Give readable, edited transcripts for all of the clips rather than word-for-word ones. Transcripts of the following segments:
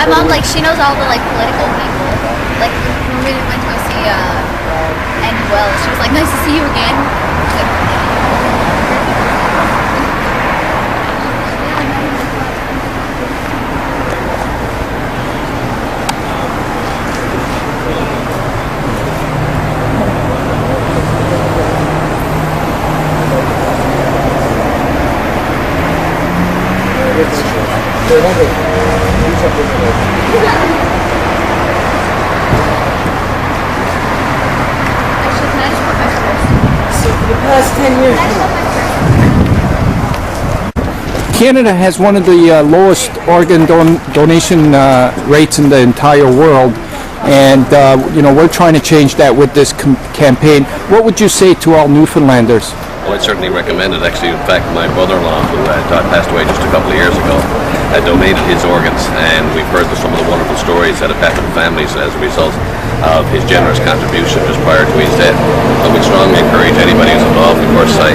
My mom, like, she knows all the, like, political people. Like, when we went to go see, Andy Wells, she was like, nice to see you again. Like, Past 10 years. Canada has one of the lowest organ donation rates in the entire world, and you know, we're trying to change that with this campaign. What would you say to all Newfoundlanders? Well, I'd certainly recommend it. Actually, in fact, my brother-in-law, who passed away just a couple of years ago, had donated his organs, and we've heard some of the wonderful stories that have happened to families as a result of his generous contribution just prior to his death. I would strongly encourage anybody who's involved. Of course, I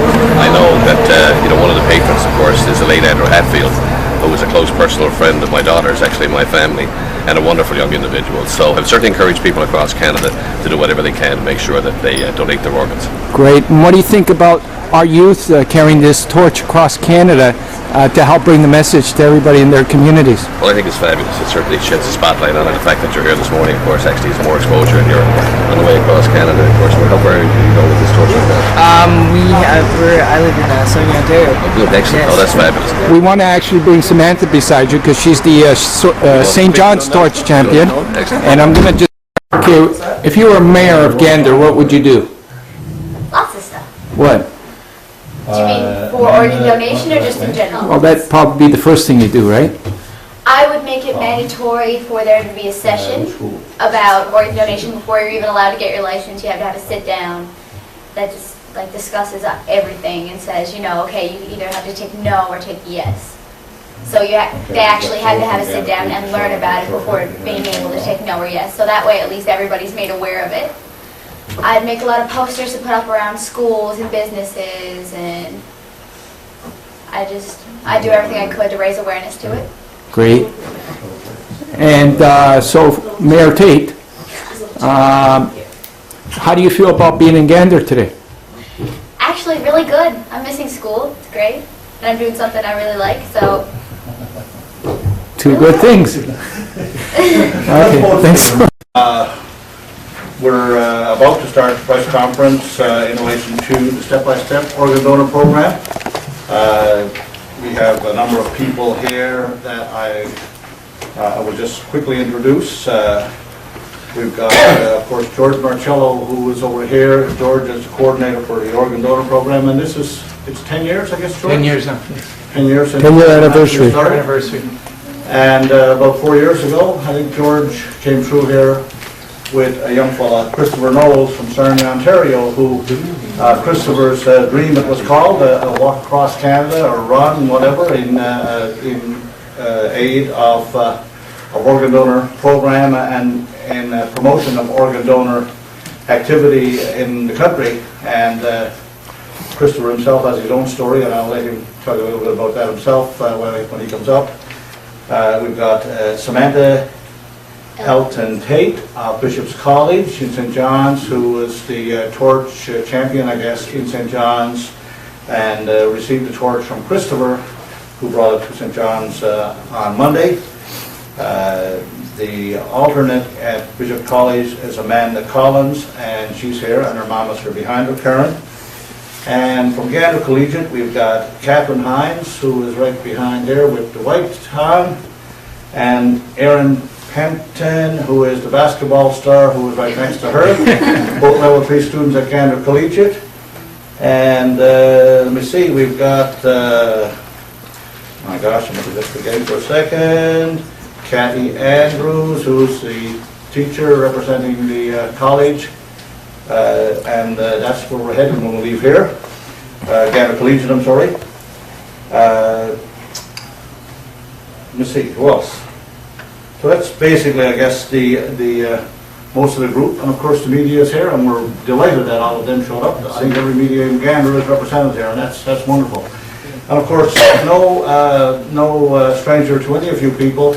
know that you know, one of the patrons, of course, is the late Andrew Hatfield, who was a close personal friend of my daughter's, actually my family, and a wonderful young individual. So I've certainly encouraged people across Canada to do whatever they can to make sure that they donate their organs. Great. And what do you think about our youth carrying this torch across Canada to help bring the message to everybody in their communities? Well, I think it's fabulous. It certainly sheds a spotlight on it. The fact that you're here this morning, of course, actually is more exposure, and you're on the way across Canada. Of course, how far do you go with this torch? I live in Southern Ontario. Oh, good, excellent. Yes. Oh, that's fabulous. We want to actually bring Samantha beside you because she's the St. John's Torch Champion. Excellent. And I'm going to just... Okay, if you were mayor of Gander, what would you do? lots of stuff. What? Do you mean for organ donation or just in general? Well, that'd probably be the first thing you do, right? I would make it mandatory for there to be a session about organ donation before you're even allowed to get your license. You have to have a sit down that just like discusses everything and says, you know, okay, you either have to take no or take yes. So they actually had to have a sit down and learn about it before being able to take no or yes. So that way at least everybody's made aware of it. I'd make a lot of posters to put up around schools and businesses, and I do everything I could to raise awareness to it. Great. And so, Mayor Tate, how do you feel about being in Gander today? Actually, really good. I'm missing school. It's great. And I'm doing something I really like, so. Two good things. Okay, thanks. We're about to start a press conference in relation to the step-by-step organ donor program. We have a number of people here that I will just quickly introduce. We've got, of course, George Marcello, who is over here. George is the coordinator for the organ donor program, and this is, it's 10 years, I guess, George? 10 years now. 10 years since 10-year anniversary. Anniversary. And about 4 years ago, I think George came through here with a young fella, Kristopher Knowles from Sarnia, Ontario, who Christopher's dream, it was called, a walk across Canada or run, whatever, in aid of organ donor program and in promotion of organ donor activity in the country. And Christopher himself has his own story, and I'll let him tell you a little bit about that himself when he comes up. We've got Samantha Elton Tate of Bishop's College in St. John's, who is the torch champion, I guess, in St. John's, and received the torch from Kristopher, who brought it to St. John's on Monday. The alternate at Bishop College is Amanda Collins, and she's here, and her mom is here behind her, Karen. And from Gander Collegiate, we've got Catherine Hines, who is right behind here with the white Tom, and Erin Penton, who is the basketball star, who is right next to her. Both level 3 students at Gander Collegiate. And let me see, we've got, my gosh, I'm going to just forget for a second, Kathy Andrews, who's the teacher representing the college. And that's where we're heading when we leave here. Gander Collegiate, I'm sorry. Let me see, who else? So that's basically, I guess, the most of the group, and of course the media is here, and we're delighted that all of them showed up. I think every media in Gander is represented here, and that's wonderful. And of course, no stranger to any of you people.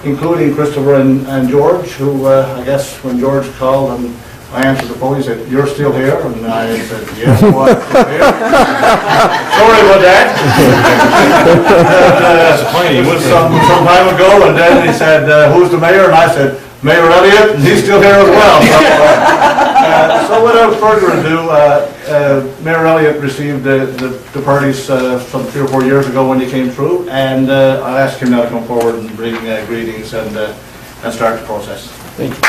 including Kristopher and George, who I guess when George called and I answered the phone, he said, "You're still here?" And I said, "Yes, what? Still here?" Sorry about that. It was some time ago, and then he said, "Who's the mayor?" And I said, "Mayor Elliott," and he's still here as well. So without further ado, Mayor Elliott received the parties some 3 or 4 years ago when he came through, and I'll ask him now to come forward and bring greetings and start the process. Thank you.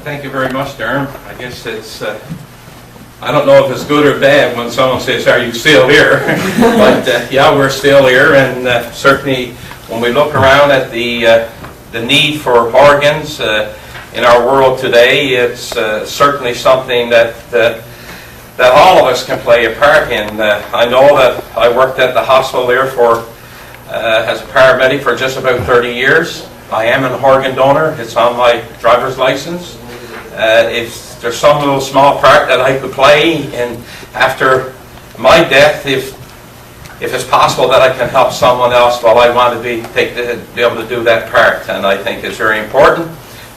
Thank you very much, Durham. I guess it's, I don't know if it's good or bad when someone says, "Are you still here?" But yeah, we're still here, and certainly when we look around at the need for organs in our world today, it's certainly something that all of us can play a part in. I know that I worked at the hospital there as a paramedic for just about 30 years. I am an organ donor. It's on my driver's license. If there's some little small part that I could play, and after my death, if it's possible that I can help someone else, well, I want to be able to do that part, and I think it's very important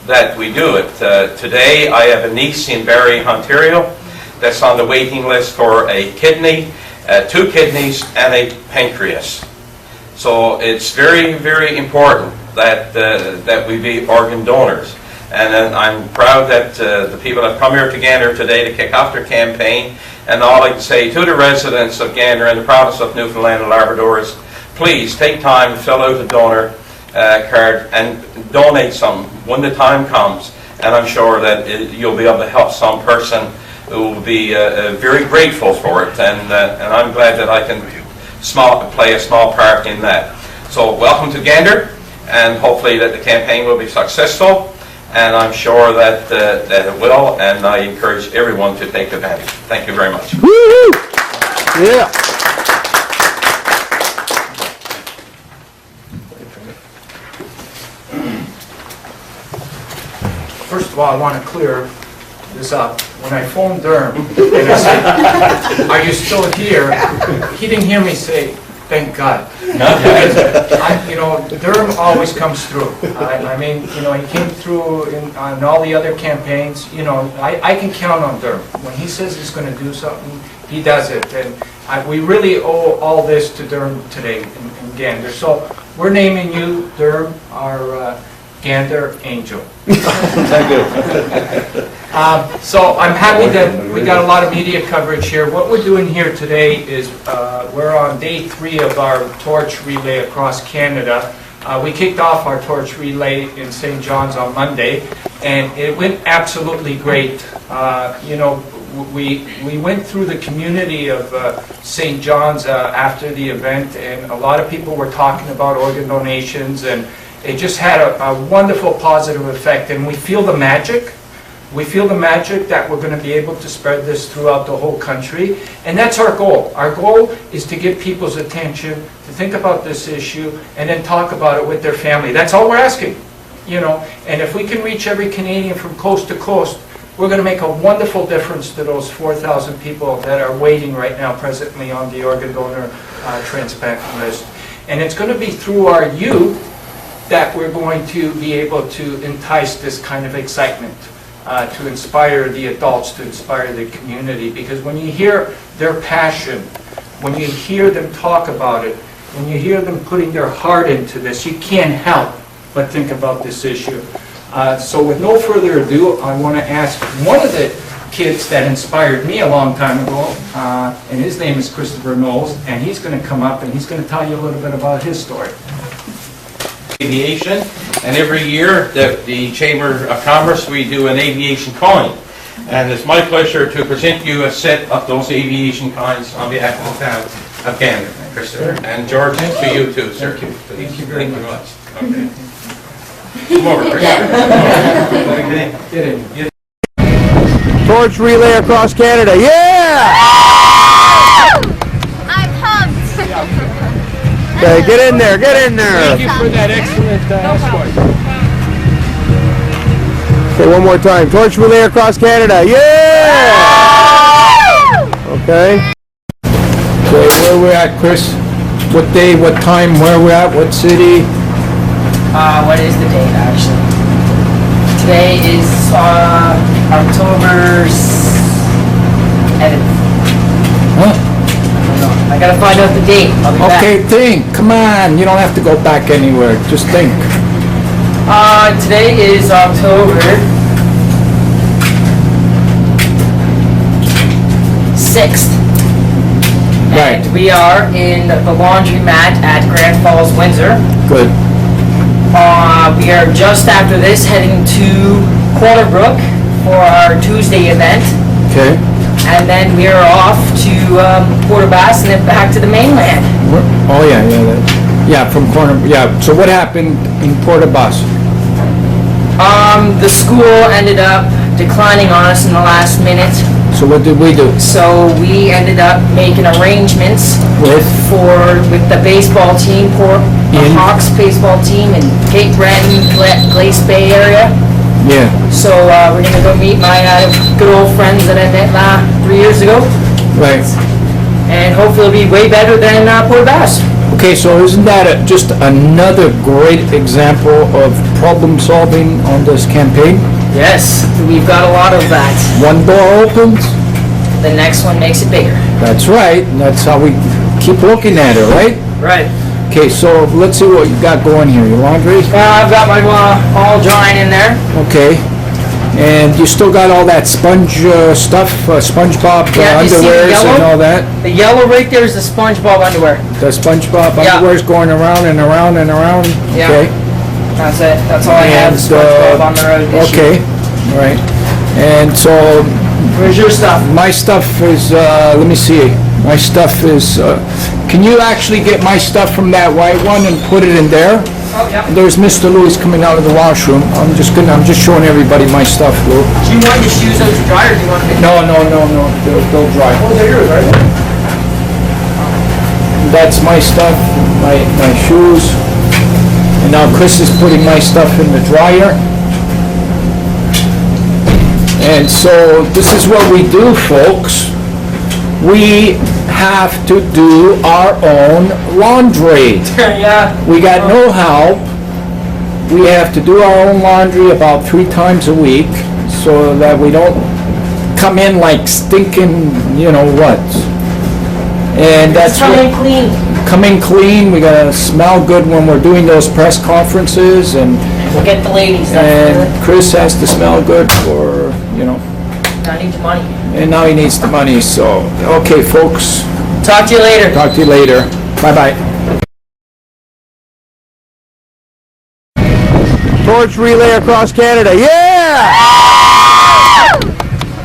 that we do it. Today, I have a niece in Barrie, Ontario, that's on the waiting list for a kidney, 2 kidneys, and a pancreas. So it's very, very important that we be organ donors. And I'm proud that the people have come here to Gander today to kick off their campaign. And all I can say to the residents of Gander and the province of Newfoundland and Labrador is, please take time to fill out the donor card and donate some when the time comes. And I'm sure that you'll be able to help some person who will be very grateful for it. And I'm glad that I can play a small part in that. So welcome to Gander, and hopefully that the campaign will be successful. And I'm sure that it will, and I encourage everyone to take advantage. Thank you very much. Woo-hoo! Yeah. First of all, I want to clear this up. When I phoned Durham and I said, "Are you still here?" he didn't hear me say, "Thank God." Durham always comes through. I mean, he came through on all the other campaigns. I can count on Durham. When he says he's going to do something, he does it. And we really owe all this to Durham today in Gander. So we're naming you, Durham, our Gander Angel. Thank you. So I'm happy that we got a lot of media coverage here. What we're doing here today is we're on day 3 of our torch relay across Canada. We kicked off our torch relay in St. John's on Monday, and it went absolutely great. We went through the community of St. John's after the event, and a lot of people were talking about organ donations, and it just had a wonderful positive effect, and we feel the magic. We feel the magic that we're going to be able to spread this throughout the whole country, and that's our goal. Our goal is to get people's attention, to think about this issue, and then talk about it with their family. That's all we're asking, and if we can reach every Canadian from coast to coast, we're going to make a wonderful difference to those 4,000 people that are waiting right now presently on the organ donor transplant list. And it's going to be through our youth that we're going to be able to entice this kind of excitement, to inspire the adults, to inspire the community. Because when you hear their passion, when you hear them talk about it, when you hear them putting their heart into this, you can't help but think about this issue. So with no further ado, I want to ask one of the kids that inspired me a long time ago, and his name is Kristopher Knowles, and he's going to come up and he's going to tell you a little bit about his story. Aviation, and every year the Chamber of Commerce, we do an aviation coin, and it's my pleasure to present you a set of those aviation coins on behalf of the town of Gander. Christopher, and George, to you too, sir. Thank you. Thank you very much. Okay. Come over, Christopher. Get in. Torch relay across Canada. Yeah! I'm pumped. Okay, get in there, get in there. Thank you for that excellent escort. Okay, one more time. Torch relay across Canada. Yeah! Okay. So where we're at, Chris, what day, what time, where we're at, what city? What is the date, actually? Today is October 7th. Huh? I gotta find out the date. I'll be back. Okay, think. Come on. You don't have to go back anywhere. Just think. Today is October 6th. Right. And we are in the laundromat at Grand Falls, Windsor. Good. We are just after this heading to Cornerbrook for our Tuesday event. Okay. And then we are off to Port Bass and then back to the mainland. Oh, yeah, from corner, yeah. So what happened in Port Bus? The school ended up declining on us in the last minute. So what did we do? So we ended up making arrangements With? with the baseball team, the In? Hawks baseball team in Cape Breton, Glace Bay area. Yeah. So we're gonna go meet my good old friends that I met 3 years ago, Right. and hopefully it'll be way better than Port Bass. Okay, so isn't that just another great example of problem solving on this campaign? Yes, we've got a lot of that. One door opens. The next one makes it bigger. That's right. That's how we keep looking at it, right? Right. Okay, so let's see what you got going here. Your laundry? I've got my all drying in there. Okay. And you still got all that sponge stuff, SpongeBob Yeah, you see the underwears and yellow? all that? The yellow right there is the SpongeBob underwear. The SpongeBob Yeah. underwear's going around and around and around? Yeah. Okay. That's it. That's all I have. And, SpongeBob on the road this year. Okay, all right. And so Where's your stuff? my stuff is, let me see. My stuff is, can you actually get my stuff from that white one and put it in there? Oh, yeah. There's Mr. Louis coming out of the washroom. I'm just showing everybody my stuff, Lou. Do you want your shoes out to dry or do you want me to? No, they'll dry. Oh, they're yours, right? That's my stuff, my shoes. And now Chris is putting my stuff in the dryer. And so this is what we do, folks. We have to do our own laundry. Yeah. We got no help. We have to do our own laundry about 3 times a week so that we don't come in like stinking, you know what. And that's Come in what, clean. come in clean. We gotta smell good when we're doing those press conferences, and We'll get the ladies. That's Chris has to smell good for, you know, I need your money. and now he needs the money, so, okay, folks, Talk to you later. talk to you later. Bye-bye. Torch relay across Canada, yeah!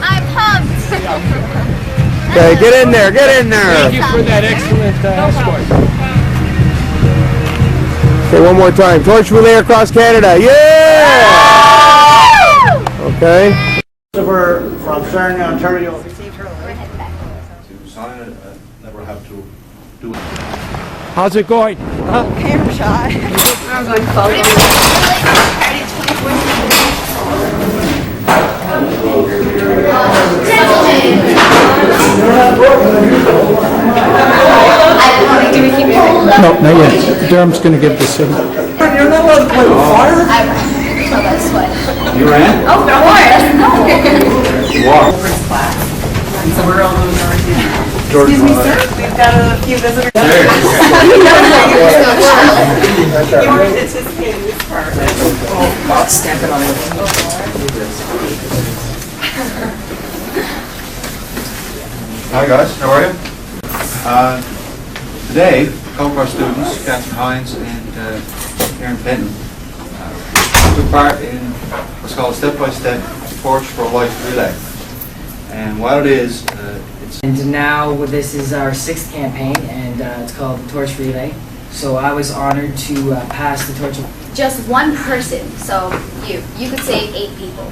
I'm pumped. Okay, get in there, get in there. Thank you for that excellent escort. Okay, one more time. Torch relay across Canada, yeah! Okay. Christopher from Sarnia, Ontario. To sign it, never have to do it. How's it going? Camera shot. I'm going photo. Do we keep it? No, not yet. Durham's gonna give the signal. You're not allowed to play with fire? I sweat. You ran? Oh, of course. Walk. Excuse me, sir. We've got a few visitors. You weren't anticipating this part. Stepping on it. Hi guys, how are you? Today, a couple of our students, Catherine Hines and Aaron Benton, took part in what's called a step-by-step Torch for Life relay. And what it is, it's And now this is our 6th campaign, and it's called the Torch Relay. So I was honored to pass the torch. Just one person, so you could save 8 people.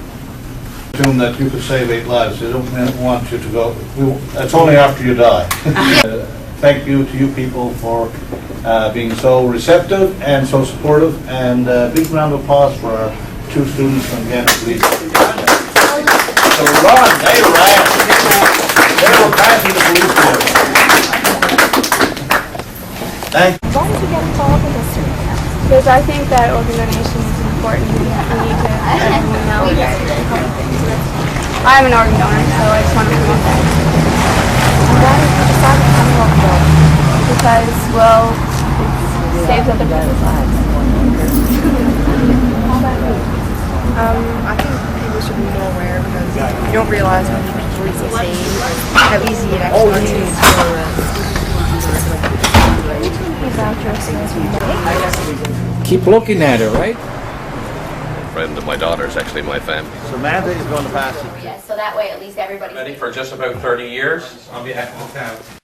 Assume that you could save 8 lives. They don't want you to go. It's only after you die. Thank you to you people for being so receptive and so supportive. And big round of applause for our 2 students from Gander Police. So run, they ran. They were passing the police Thank you. Why did you get involved in this? Because I think that organ donation is important. We need to let everyone know that it's important thing. I'm an organ donor, so I just want to promote that. Why did you decide to become an organ donor? Because, well, it saves other people's lives. I think people should be more aware because you don't realize how many people you can save, how easy it actually is. Keep looking at her, right? A friend of my daughter's actually my family. Samantha is going to pass it. Yes, so that way at least everybody's. Ready for just about 30 years on behalf of the town.